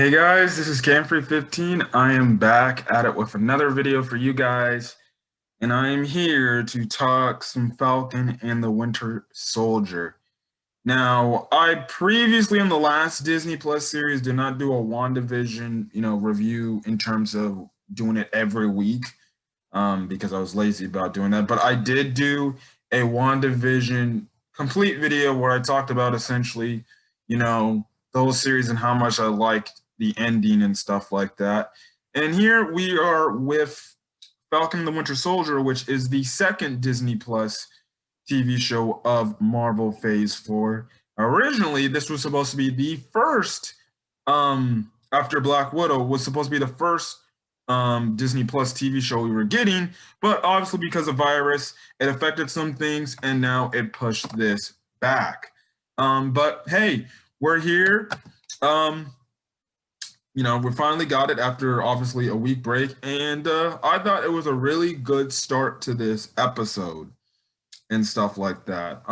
Hey guys, this is Camfrey15. I am back at it with another video for you guys, and I am here to talk some Falcon and the Winter Soldier. Now, I previously in the last Disney Plus series did not do a WandaVision, review in terms of doing it every week, because I was lazy about doing that. But I did do a WandaVision complete video where I talked about essentially, the whole series and how much I liked the ending and stuff like that. And here we are with Falcon and the Winter Soldier, which is the second Disney Plus TV show of Marvel Phase 4. Originally, this was supposed to be the first, after Black Widow, was supposed to be the first Disney Plus TV show we were getting, but obviously because of virus, it affected some things, and now it pushed this back. But hey, we're here. We finally got it after obviously a week break, and I thought it was a really good start to this episode and stuff like that.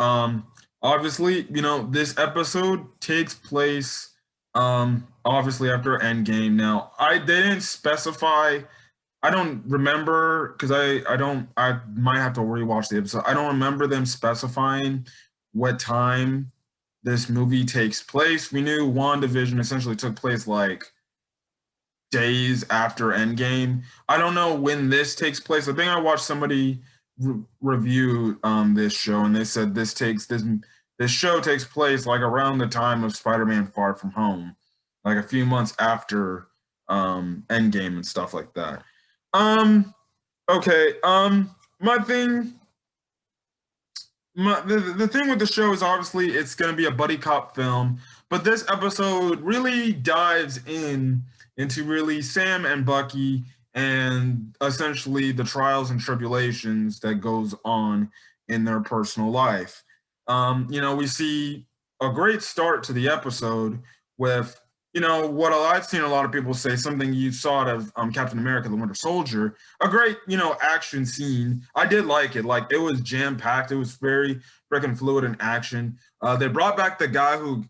Obviously, this episode takes place obviously after Endgame. Now, they didn't specify. I don't remember because I might have to rewatch the episode. I don't remember them specifying what time this movie takes place. We knew WandaVision essentially took place like days after Endgame. I don't know when this takes place. I think I watched somebody review this show, and they said this show takes place like around the time of Spider-Man Far From Home, like a few months after Endgame and stuff like that. Okay. The thing with the show is obviously it's going to be a buddy cop film, but this episode really dives into really Sam and Bucky and essentially the trials and tribulations that goes on in their personal life. We see a great start to the episode with, what I've seen a lot of people say, something you saw out of Captain America, the Winter Soldier, a great, action scene. I did like it. Like, it was jam-packed. It was very freaking fluid in action. They brought back the guy who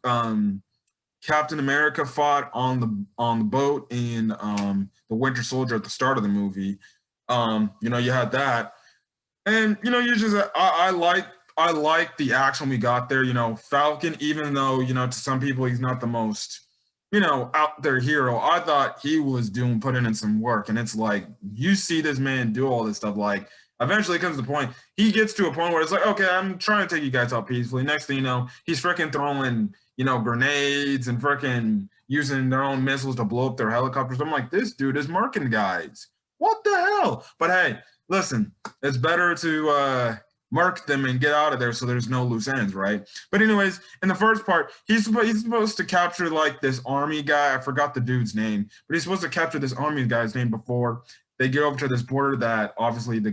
Captain America fought on the boat in the Winter Soldier at the start of the movie. You had that, and you just I like the action we got there. Falcon, even though to some people he's not the most out there hero, I thought he was putting in some work, and it's like you see this man do all this stuff. Like eventually it comes to the point he gets to a point where it's like, okay, I'm trying to take you guys out peacefully. Next thing you know, he's freaking throwing grenades and freaking using their own missiles to blow up their helicopters. I'm like, this dude is marking guys. What the hell? But hey, listen, it's better to mark them and get out of there so there's no loose ends, right? But anyways, in the first part, he's supposed to capture like this army guy. I forgot the dude's name, but he's supposed to capture this army guy's name before they get over to this border that obviously the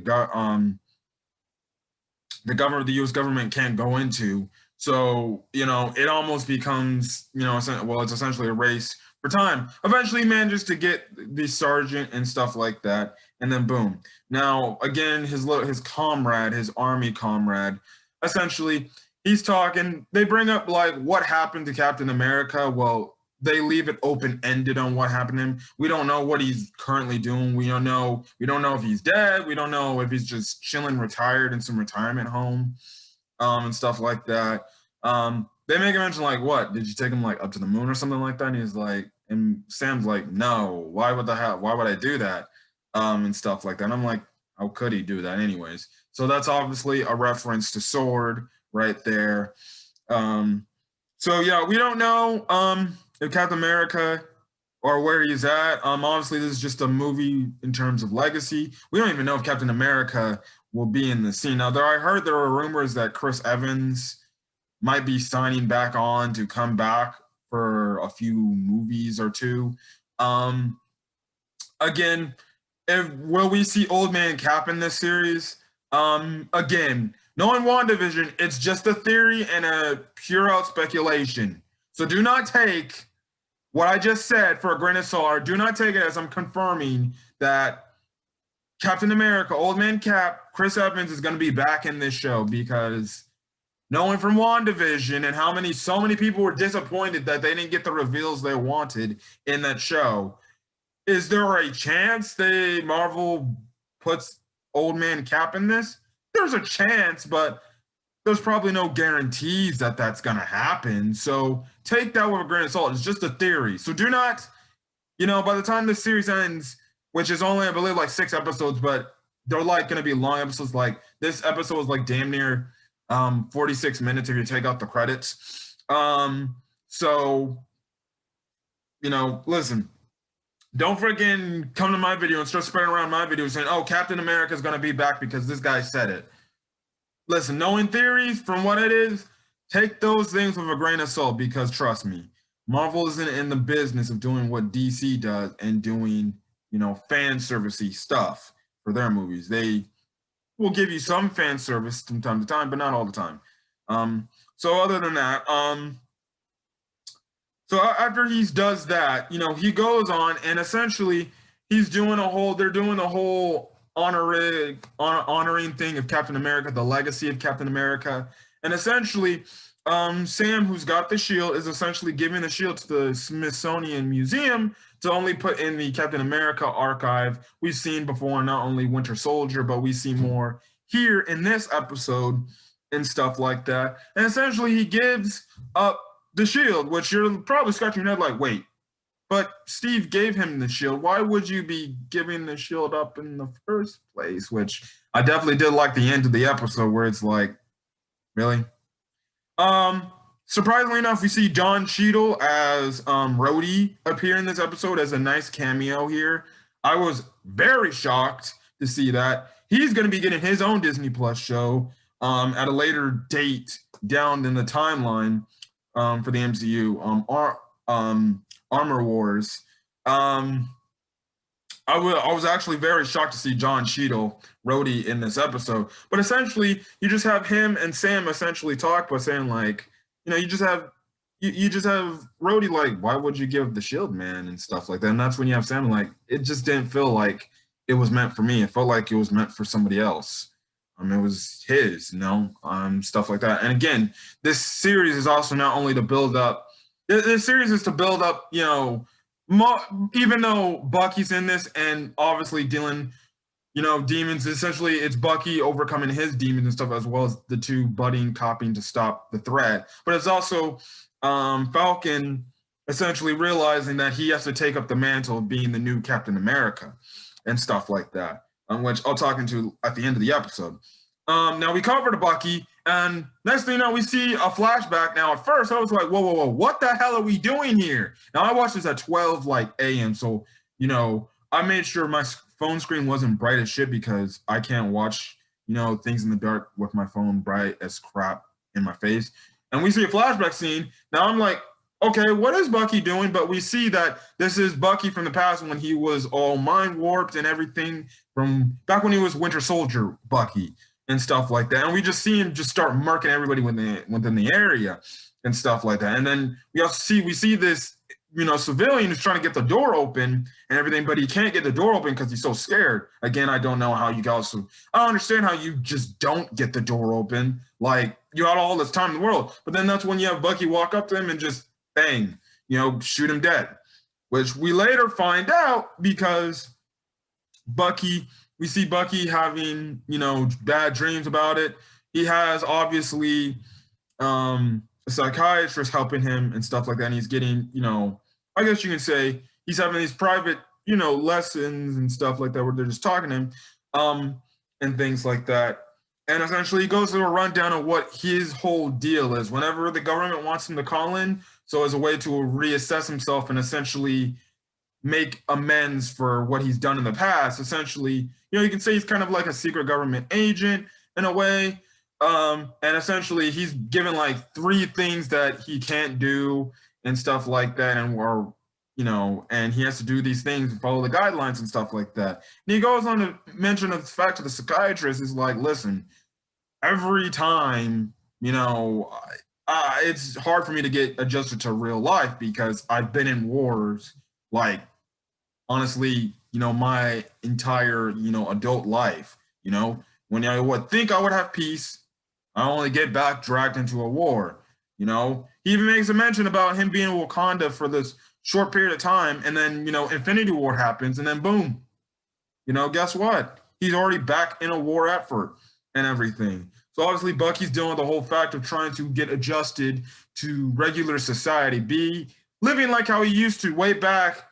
the U.S. government can't go into. So, it almost becomes, it's essentially a race for time. Eventually he manages to get the sergeant and stuff like that. And then boom. Now, again, his comrade, his army comrade, essentially, he's talking. They bring up, like, what happened to Captain America. Well, they leave it open-ended on what happened to him. We don't know what he's currently doing. We don't know if he's dead. We don't know if he's just chilling, retired in some retirement home, and stuff like that. They make a mention like, what? Did you take him like up to the moon or something like that? And he's like, and Sam's like, no, why would I do that? And stuff like that. And I'm like, how could he do that anyways? So that's obviously a reference to Sword right there. So yeah, we don't know if Captain America or where he's at. Obviously this is just a movie in terms of legacy. We don't even know if Captain America will be in the scene. Now I heard there were rumors that Chris Evans might be signing back on to come back for a few movies or two. Again, will we see Old Man Cap in this series? Again, knowing WandaVision, it's just a theory and a pure out speculation. So do not take what I just said for a grain of salt. Do not take it as I'm confirming that Captain America, Old Man Cap, Chris Evans is going to be back in this show, because knowing from WandaVision and how so many people were disappointed that they didn't get the reveals they wanted in that show, is there a chance they Marvel puts Old Man Cap in this? There's a chance, but there's probably no guarantees that that's going to happen. So take that with a grain of salt. It's just a theory. So do not, by the time this series ends, which is only, I believe, like 6 episodes, but they're like going to be long episodes. Like this episode was like damn near 46 minutes if you take out the credits. So, listen, don't freaking come to my video and start spreading around my video saying, oh, Captain America is going to be back because this guy said it. Listen, knowing theories from what it is, take those things with a grain of salt because trust me, Marvel isn't in the business of doing what DC does and doing, fan servicey stuff for their movies. They will give you some fan service from time to time, but not all the time. So other than that, so after he does that, he goes on and essentially they're doing the whole honoring thing of Captain America, the legacy of Captain America. And essentially, Sam, who's got the shield, is essentially giving the shield to the Smithsonian Museum to only put in the Captain America archive. We've seen before, not only Winter Soldier, but we see more here in this episode and stuff like that. And essentially, he gives up the shield, which you're probably scratching your head like, wait, but Steve gave him the shield. Why would you be giving the shield up in the first place? Which I definitely did like the end of the episode where it's like, really? Surprisingly enough, we see Don Cheadle as Rhodey appear in this episode as a nice cameo here. I was very shocked to see that. He's going to be getting his own Disney Plus show at a later date down in the timeline for the MCU. Armor Wars. I was actually very shocked to see John Cheadle, Rhodey, in this episode. But essentially, you just have him and Sam essentially talk by saying like, you just have Rhodey like, why would you give the shield, man, and stuff like that. And that's when you have Sam like, it just didn't feel like it was meant for me. It felt like it was meant for somebody else. It was his, stuff like that. And again, this series is also not only to build up. This series is to build up, even though Bucky's in this and obviously dealing, demons, essentially it's Bucky overcoming his demons and stuff as well as the two budding copying to stop the threat. But it's also Falcon essentially realizing that he has to take up the mantle of being the new Captain America and stuff like that, which I'll talk into at the end of the episode. Now we covered Bucky, and next thing you know, we see a flashback. Now, at first, I was like, whoa, what the hell are we doing here? Now, I watched this at 12 a.m., so, I made sure my phone screen wasn't bright as shit because I can't watch, things in the dark with my phone bright as crap in my face. And we see a flashback scene. Now, I'm like, okay, what is Bucky doing? But we see that this is Bucky from the past when he was all mind warped and everything from back when he was Winter Soldier Bucky and stuff like that. And we just see him just start murking everybody within the area and stuff like that. And then we see this, civilian who's trying to get the door open and everything, but he can't get the door open because he's so scared. Again, I don't know how you guys, I don't understand how you just don't get the door open. Like, you had all this time in the world. But then that's when you have Bucky walk up to him and just bang, shoot him dead, which we later find out because we see Bucky having, bad dreams about it. He has obviously a psychiatrist helping him and stuff like that. And he's getting, I guess you can say he's having these private, lessons and stuff like that where they're just talking to him and things like that. And essentially he goes through a rundown of what his whole deal is. Whenever the government wants him to call in, so as a way to reassess himself and essentially make amends for what he's done in the past. Essentially, you can say he's kind of like a secret government agent in a way. And essentially he's given like 3 things that he can't do and stuff like that. And he has to do these things and follow the guidelines and stuff like that. And he goes on to mention the fact that the psychiatrist is like, listen, every time, it's hard for me to get adjusted to real life because I've been in wars, like, honestly, my entire, adult life, when I would think I would have peace, I only get back dragged into a war. You know, he even makes a mention about him being in Wakanda for this short period of time, and then Infinity War happens, and then boom, guess what? He's already back in a war effort and everything. So obviously, Bucky's dealing with the whole fact of trying to get adjusted to regular society, be living like how he used to way back,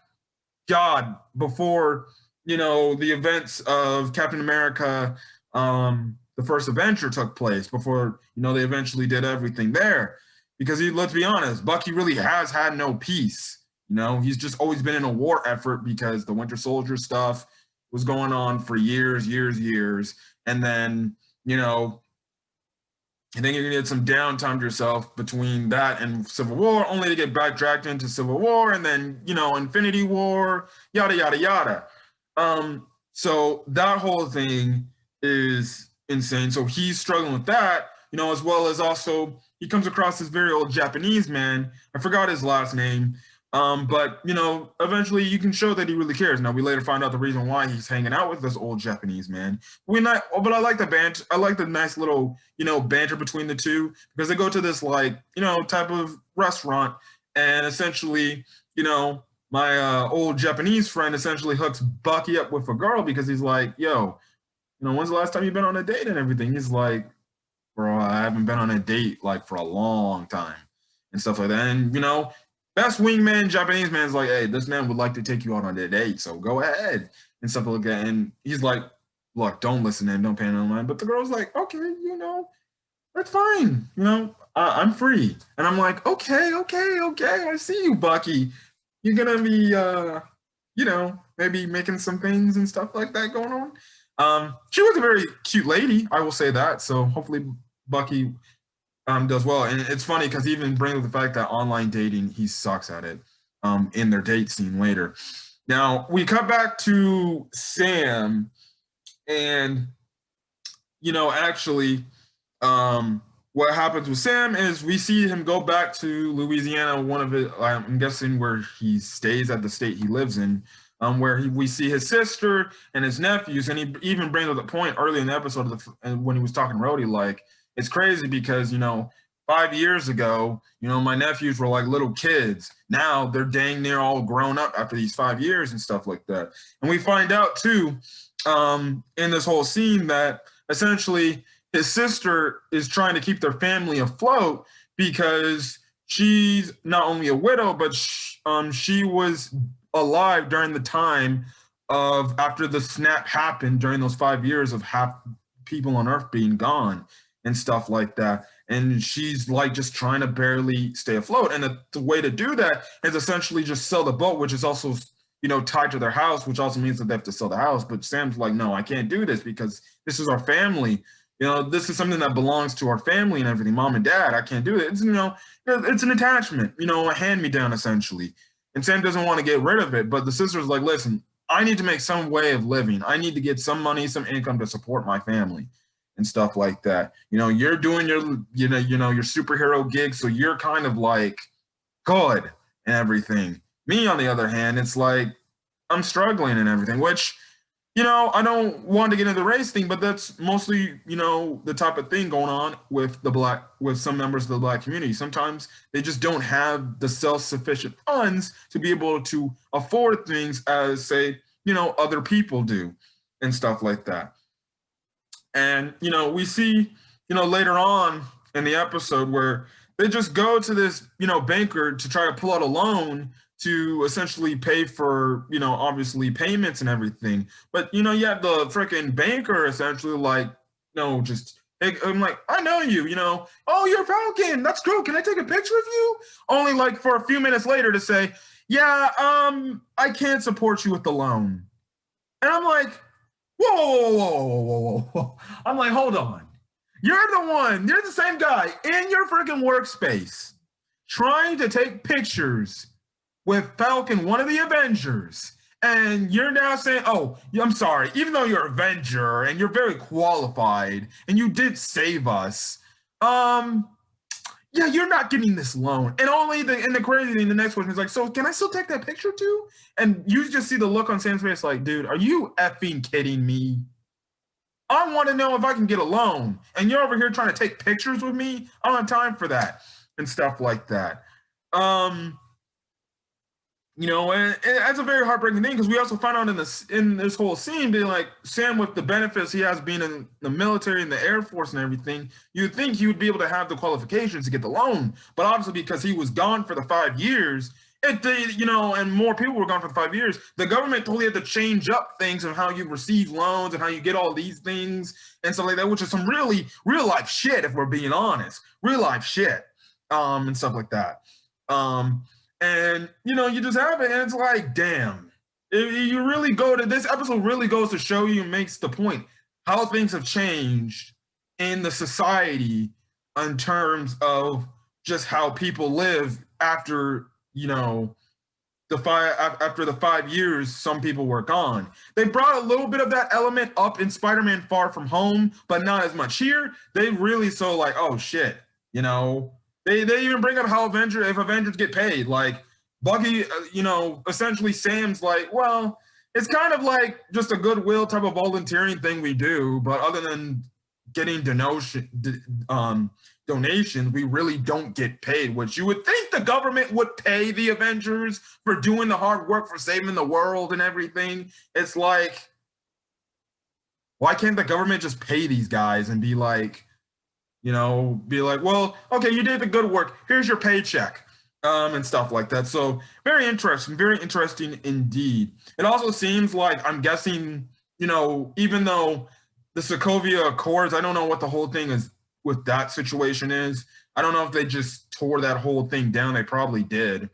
God, before the events of Captain America, the first Avenger took place. Before they eventually did everything there, because let's be honest, Bucky really has had no peace. He's just always been in a war effort because the Winter Soldier stuff was going on for years, and then I think you need some downtime to yourself between that and Civil War, only to get back dragged into Civil War, and then Infinity War, yada yada yada. So that whole thing is insane. So he's struggling with that, as well as also he comes across this very old Japanese man. I forgot his last name. But eventually you can show that he really cares. Now we later find out the reason why he's hanging out with this old Japanese man. But I like the banter. I like the nice little banter between the two, because they go to this type of restaurant, and essentially my old Japanese friend essentially hooks Bucky up with a girl, because he's like, yo, when's the last time you've been on a date and everything? He's like, bro, I haven't been on a date like for a long time and stuff like that. And best wingman Japanese man's like, hey, this man would like to take you out on a date, so go ahead and stuff like that. And he's like, look, don't listen to him, don't pay him no mind. But the girl's like, okay, that's fine. I'm free. And I'm like, okay, I see you, Bucky. You're gonna be maybe making some things and stuff like that going on. She was a very cute lady, I will say that. So hopefully Bucky does well. And it's funny because he even brings up the fact that online dating, he sucks at it in their date scene later. Now, we cut back to Sam, and, actually, what happens with Sam is we see him go back to Louisiana, one of it, I'm guessing where he stays at the state he lives in, where we see his sister and his nephews, and he even brings up the point early in the episode when he was talking to Rhodey, like, it's crazy because 5 years ago, my nephews were like little kids. Now they're dang near all grown up after these 5 years and stuff like that. And we find out too, in this whole scene, that essentially his sister is trying to keep their family afloat because she's not only a widow, but she was alive during the time of after the snap happened, during those 5 years of half people on Earth being gone and stuff like that. And she's like just trying to barely stay afloat. And the way to do that is essentially just sell the boat, which is also, tied to their house, which also means that they have to sell the house. But Sam's like, no, I can't do this because this is our family. This is something that belongs to our family and everything. Mom and dad, I can't do it. It's, it's an attachment, a hand-me-down essentially. And Sam doesn't want to get rid of it. But the sister's like, listen, I need to make some way of living. I need to get some money, some income to support my family and stuff like that. You're doing your, your superhero gig, so you're kind of like good and everything. Me, on the other hand, it's like I'm struggling and everything, which, I don't want to get into the race thing, but that's mostly, the type of thing going on with some members of the Black community. Sometimes they just don't have the self-sufficient funds to be able to afford things as, say, other people do and stuff like that. And, we see, later on in the episode where they just go to this, banker to try to pull out a loan to essentially pay for, obviously payments and everything. But, you have the freaking banker essentially like, just, I'm like, I know you, oh, you're Falcon. That's cool. Can I take a picture of you? Only like for a few minutes later to say, yeah, I can't support you with the loan. And I'm like, whoa. I'm like, hold on. You're the same guy in your freaking workspace trying to take pictures with Falcon, one of the Avengers. And you're now saying, oh, I'm sorry, even though you're an Avenger and you're very qualified and you did save us, yeah, you're not getting this loan. And the crazy thing, the next question is like, so can I still take that picture too? And you just see the look on Sam's face like, dude, are you effing kidding me? I want to know if I can get a loan. And you're over here trying to take pictures with me. I don't have time for that and stuff like that. Um, and that's a very heartbreaking thing because we also found out in this whole scene, being like Sam, with the benefits he has being in the military and the Air Force and everything, you'd think he would be able to have the qualifications to get the loan, but obviously because he was gone for the 5 years, and more people were gone for the 5 years, the government totally had to change up things of how you receive loans and how you get all these things and stuff like that, which is some really real life shit if we're being honest, real life shit, and stuff like that. And you just have it, and it's like, damn. You really go to this episode, really goes to show you, makes the point how things have changed in the society in terms of just how people live after after the 5 years some people were gone. They brought a little bit of that element up in Spider-Man Far From Home, but not as much here. They really like, oh shit, they even bring up how if Avengers get paid, like Bucky, essentially Sam's like, well, it's kind of like just a goodwill type of volunteering thing we do, but other than getting donations, we really don't get paid, which you would think the government would pay the Avengers for doing the hard work for saving the world and everything. It's like, why can't the government just pay these guys and be like, well, okay, you did the good work. Here's your paycheck, and stuff like that. So very interesting indeed. It also seems like, I'm guessing, even though the Sokovia Accords, I don't know what the whole thing is with that situation is. I don't know if they just tore that whole thing down. They probably did.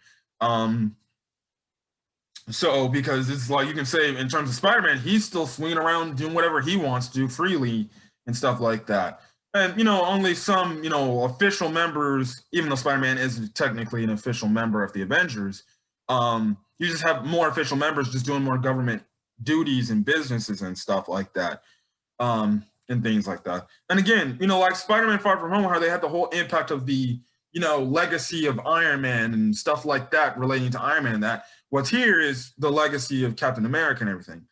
So because it's like, you can say in terms of Spider-Man, he's still swinging around doing whatever he wants to freely and stuff like that. And, only some, official members, even though Spider-Man is technically an official member of the Avengers, you just have more official members just doing more government duties and businesses and stuff like that, and things like that. And again, like Spider-Man Far From Home, how they had the whole impact of the, legacy of Iron Man and stuff like that relating to Iron Man, and that. What's here is the legacy of Captain America and everything.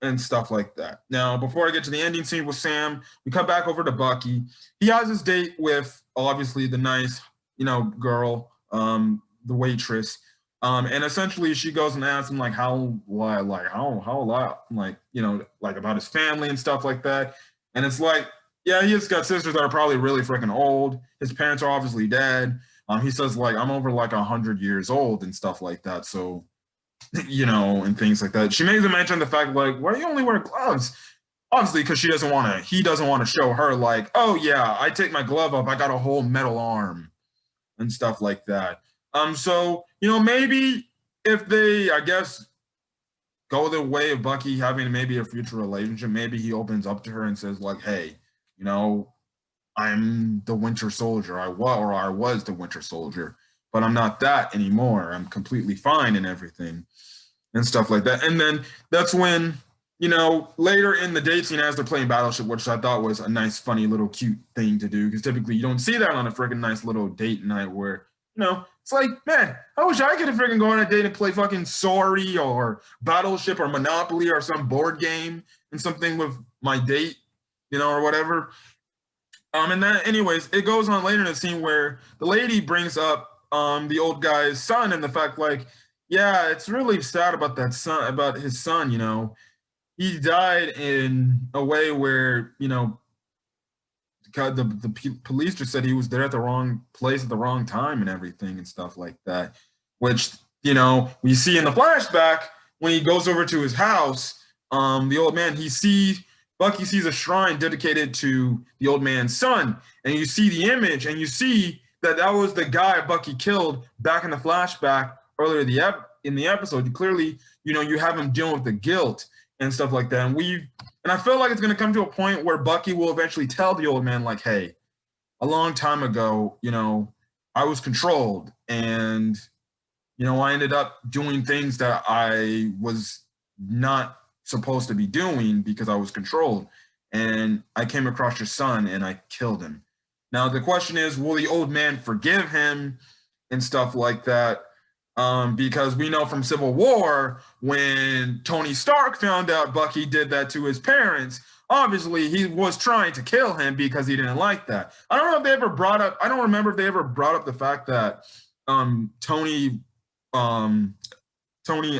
And stuff like that. Now, before I get to the ending scene with Sam, we come back over to Bucky. He has his date with, obviously, the nice, girl, the waitress. And essentially she goes and asks him how about his family and stuff like that. And it's like, yeah, he's got sisters that are probably really freaking old. His parents are obviously dead. He says I'm over 100 years old and stuff like that. So, and things like that. She makes a mention of the fact why do you only wear gloves? Obviously, because he doesn't want to show her oh yeah, I take my glove off, I got a whole metal arm and stuff like that. So, maybe if they, I guess, go the way of Bucky having maybe a future relationship, maybe he opens up to her and says hey, I'm the Winter Soldier. I was the Winter Soldier, but I'm not that anymore. I'm completely fine and everything and stuff like that. And then that's when, later in the date scene as they're playing Battleship, which I thought was a nice, funny, little cute thing to do, because typically you don't see that on a freaking nice little date night where, it's like, man, I wish I could have freaking go on a date and play fucking Sorry or Battleship or Monopoly or some board game and something with my date, or whatever. And then, anyways, it goes on later in the scene where the lady brings up the old guy's son and the fact yeah, it's really sad about his son. He died in a way where, the police just said he was there at the wrong place at the wrong time and everything and stuff like that, which, we see in the flashback when he goes over to his house, the old man, Bucky sees a shrine dedicated to the old man's son, and you see the image and you see that was the guy Bucky killed back in the flashback earlier in the episode. You clearly, you have him dealing with the guilt and stuff like that. And I feel like it's going to come to a point where Bucky will eventually tell the old man, hey, a long time ago, I was controlled and, I ended up doing things that I was not supposed to be doing because I was controlled. And I came across your son and I killed him. Now, the question is, will the old man forgive him and stuff like that? Because we know from Civil War, when Tony Stark found out Bucky did that to his parents, obviously he was trying to kill him because he didn't like that. I don't know if they ever brought up. I don't remember if they ever brought up the fact that Tony, um, Tony,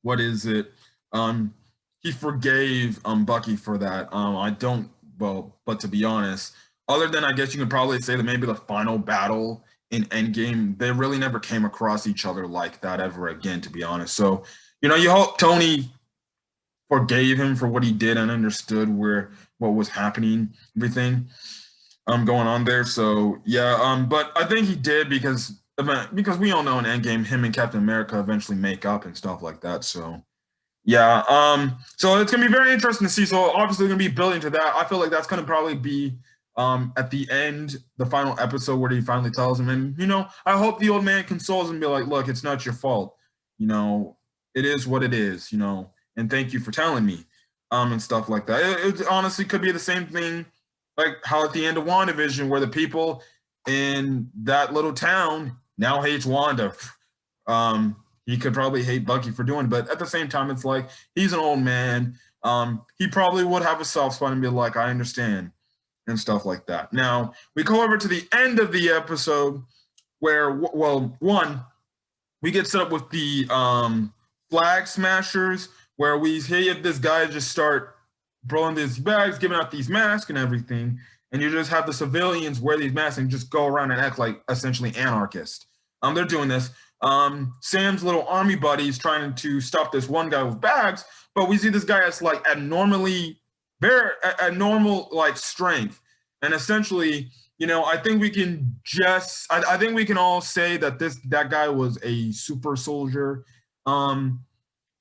what is it? Um, he forgave Bucky for that. I don't. Well, but to be honest, other than I guess you can probably say that maybe the final battle in Endgame, they really never came across each other like that ever again. To be honest, so you hope Tony forgave him for what he did and understood what was happening, everything going on there. So yeah, but I think he did because we all know in Endgame him and Captain America eventually make up and stuff like that. So yeah, so it's gonna be very interesting to see. So obviously we're gonna be building to that. I feel like that's gonna probably be at the end, the final episode where he finally tells him, and I hope the old man consoles him and be like, look, it's not your fault. It is what it is, and thank you for telling me, and stuff like that. It honestly could be the same thing, like how at the end of WandaVision, where the people in that little town now hates Wanda. He could probably hate Bucky for doing it, but at the same time, it's like he's an old man. He probably would have a soft spot and be like, I understand, and stuff like that. Now, we go over to the end of the episode where, well, one, we get set up with the flag smashers, where we hear this guy just start blowing these bags, giving out these masks and everything, and you just have the civilians wear these masks and just go around and act like essentially anarchists. They're doing this. Sam's little army buddies trying to stop this one guy with bags, but we see this guy as like very normal like strength, and essentially, I think we can I think we can all say that that guy was a super soldier.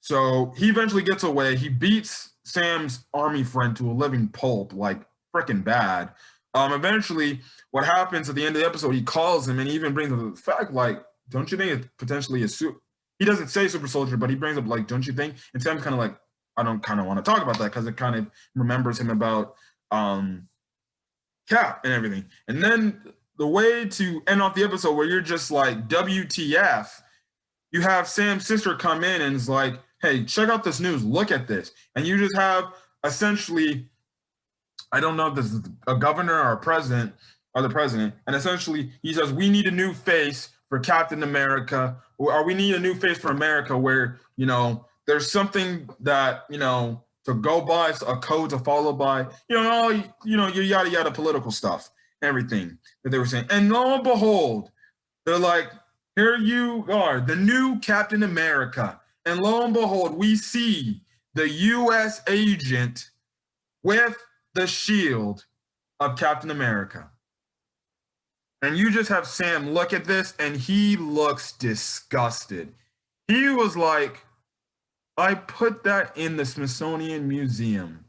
So he eventually gets away. He beats Sam's army friend to a living pulp, like freaking bad. Eventually, what happens at the end of the episode, he calls him and he even brings up the fact, like, don't you think it's potentially he doesn't say super soldier, but he brings up, like, don't you think? And Sam's kind of like, I don't kind of want to talk about that because it kind of remembers him about Cap and everything. And then the way to end off the episode where you're just like, WTF, you have Sam's sister come in and is like, hey, check out this news. Look at this. And you just have essentially, I don't know if this is a governor or a president or the president. And essentially he says, we need a new face for Captain America, or we need a new face for America where, there's something that, to go by, a code to follow by, all, your yada yada political stuff, everything that they were saying. And lo and behold, they're like, here you are, the new Captain America. And lo and behold, we see the U.S. agent with the shield of Captain America. And you just have Sam look at this, and he looks disgusted. He was like, I put that in the Smithsonian Museum.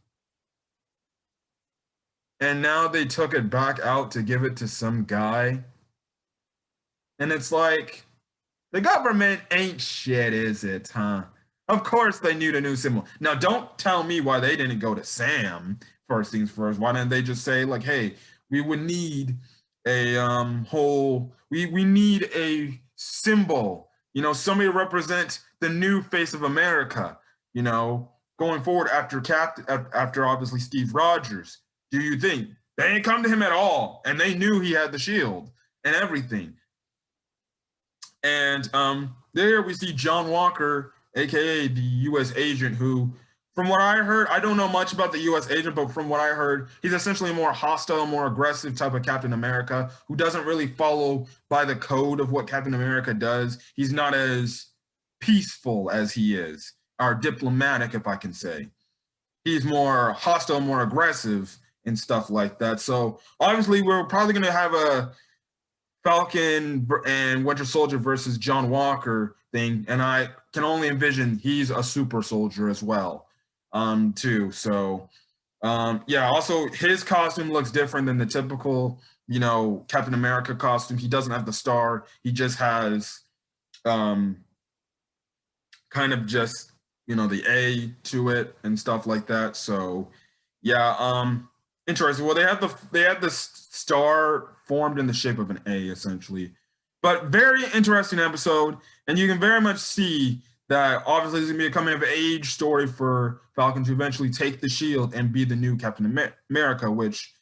And now they took it back out to give it to some guy. And it's like, the government ain't shit, is it, huh? Of course they knew the new symbol. Now, don't tell me why they didn't go to Sam first things first. Why didn't they just say, like, hey, we would need a we need a symbol, somebody to represent the new face of America, going forward after obviously Steve Rogers. Do you think they didn't come to him at all? And they knew he had the shield and everything. And there we see John Walker, aka the U.S. agent, who, from what I heard, I don't know much about the U.S. agent, but from what I heard, he's essentially a more hostile, more aggressive type of Captain America who doesn't really follow by the code of what Captain America does. He's not as peaceful as he is, or diplomatic, if I can say. He's more hostile, more aggressive, and stuff like that. So obviously, we're probably going to have a Falcon and Winter Soldier versus John Walker thing, and I can only envision he's a super soldier as well, too. So, yeah. Also, his costume looks different than the typical, Captain America costume. He doesn't have the star. He just has, kind of just the A to it and stuff like that. So, yeah. Interesting. Well, they had the star formed in the shape of an A, essentially. But very interesting episode, and you can very much see that obviously is going to be a coming of age story for Falcon to eventually take the shield and be the new Captain America, which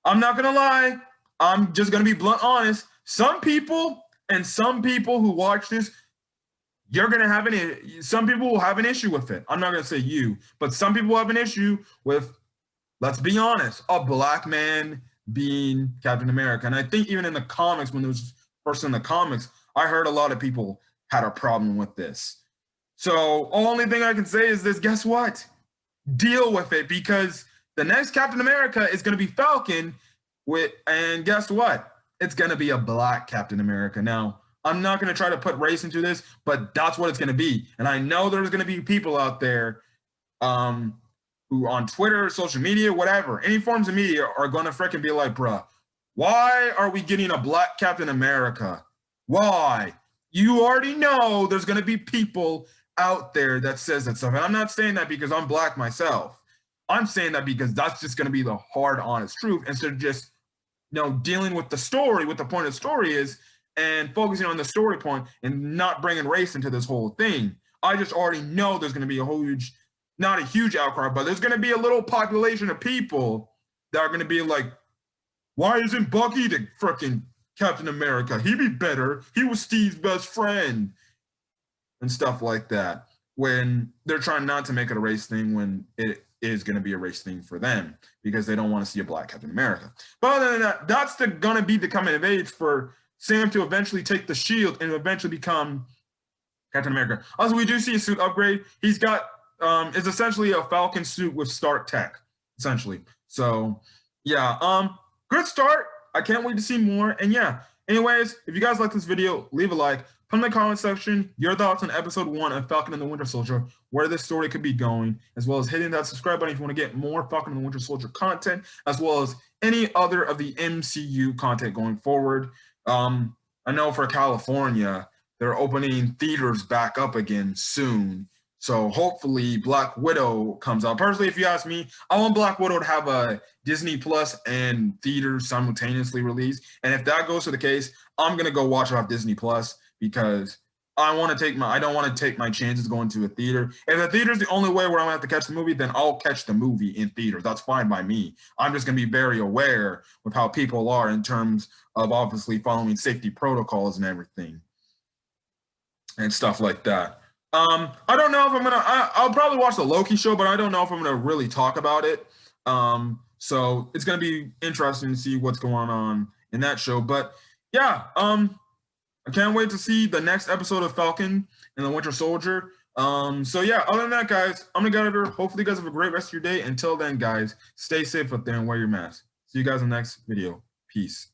I'm not going to lie, I'm just going to be blunt honest. Some people who watch this, you're going to have some people will have an issue with it. I'm not going to say you, but some people have an issue with, let's be honest, a black man being Captain America. And I think even in the comics, when it was first in the comics, I heard a lot of people had a problem with this. So only thing I can say is this, guess what? Deal with it, because the next Captain America is going to be Falcon and guess what? It's going to be a black Captain America. Now, I'm not going to try to put race into this, but that's what it's going to be. And I know there's going to be people out there who on Twitter, social media, whatever, any forms of media are going to freaking be like, bruh, why are we getting a black Captain America? Why? You already know there's going to be people out there that says that stuff. And I'm not saying that because I'm black myself. I'm saying that because that's just going to be the hard, honest truth, instead of just, dealing with the story, what the point of the story is, and focusing on the story point and not bringing race into this whole thing. I just already know there's going to be not a huge outcry, but there's going to be a little population of people that are going to be like, why isn't Bucky the freaking Captain America? He'd be better. He was Steve's best friend. And stuff like that, when they're trying not to make it a race thing, when it is going to be a race thing for them, because they don't want to see a black Captain America. But other than that, that's going to be the coming of age for Sam to eventually take the shield and eventually become Captain America. Also, we do see a suit upgrade. He's got, it's essentially a Falcon suit with Stark tech, essentially. So, yeah, good start. I can't wait to see more. And yeah, anyways, if you guys like this video, leave a like. Put in the comment section your thoughts on episode 1 of Falcon and the Winter Soldier, where this story could be going, as well as hitting that subscribe button if you want to get more Falcon and the Winter Soldier content, as well as any other of the MCU content going forward. I know for California, they're opening theaters back up again soon. So hopefully Black Widow comes out. Personally, if you ask me, I want Black Widow to have a Disney Plus and theaters simultaneously released. And if that goes to the case, I'm going to go watch it off Disney Plus, because I don't want to take my chances going to a theater. If the theater is the only way where I'm going to have to catch the movie, then I'll catch the movie in theaters. That's fine by me. I'm just going to be very aware with how people are in terms of obviously following safety protocols and everything and stuff like that. I don't know if I'll probably watch the Loki show, but I don't know if I'm going to really talk about it. So it's going to be interesting to see what's going on in that show. But yeah, I can't wait to see the next episode of Falcon and the Winter Soldier. So yeah, other than that, guys, I'm gonna get out of here. Hopefully you guys have a great rest of your day. Until then, guys, stay safe up there and wear your mask. See you guys in the next video. Peace.